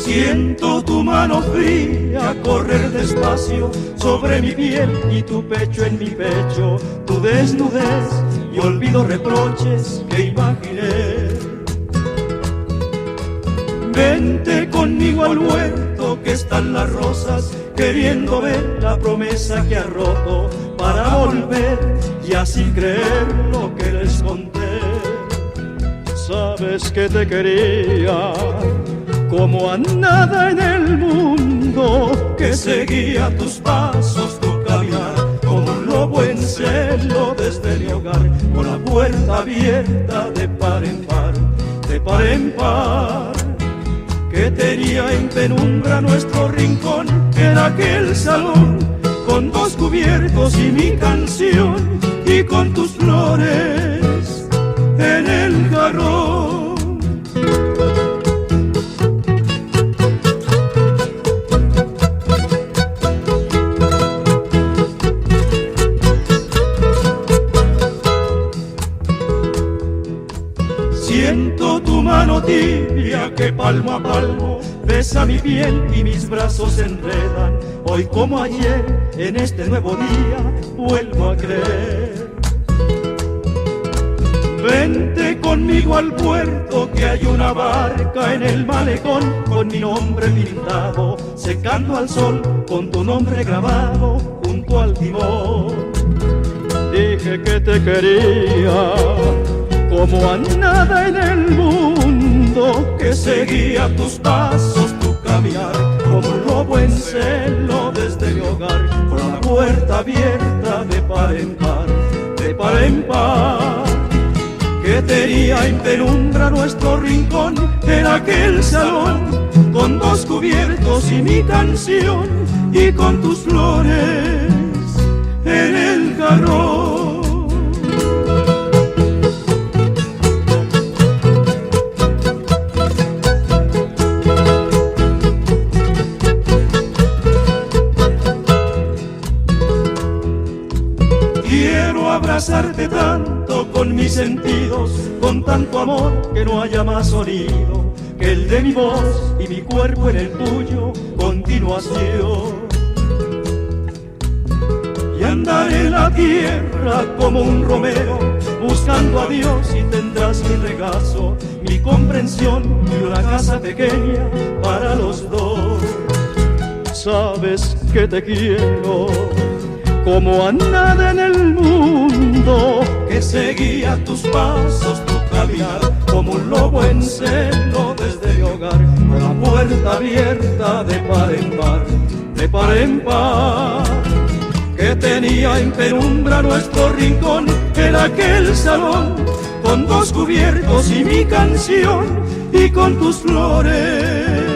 Siento tu mano fría correr despacio sobre mi piel y tu pecho en mi pecho, tu desnudez y olvido reproches que imaginé. Vente conmigo al huerto que están las rosas, queriendo ver la promesa que ha roto para volver y así creer lo que les conté. Sabes que te quería como a nada en el mundo, que seguía tus pasos, tu caminar, como un lobo en celo desde mi hogar, con la puerta abierta de par en par, de par en par, que tenía en penumbra nuestro rincón en aquel salón, con dos cubiertos y mi canción, y con tus flores en el jarrón. Siento tu mano tibia que palmo a palmo besa mi piel y mis brazos se enredan. Hoy como ayer, en este nuevo día, vuelvo a creer. Vente conmigo al puerto que hay una barca en el malecón con mi nombre pintado, secando al sol con tu nombre grabado junto al timón. Dije que te quería como a nada en el mundo, que seguía tus pasos, tu caminar, como un lobo en celo desde mi hogar, con la puerta abierta de par en par, de par en par, que tenía en penumbra nuestro rincón en aquel salón, con dos cubiertos y mi canción, y con tus flores en el jarrón. Quiero abrazarte tanto con mis sentidos, con tanto amor que no haya más sonido que el de mi voz y mi cuerpo en el tuyo, continuación. Y andaré en la tierra como un romero, buscando a Dios y tendrás mi regazo, mi comprensión y una casa pequeña para los dos. Sabes que te quiero como a nada en el mundo, que seguía tus pasos, tu caminar, como un lobo en celo desde mi hogar, con la puerta abierta de par en par, de par en par, que tenía en penumbra nuestro rincón en aquel salón, con dos cubiertos y mi canción, y con tus flores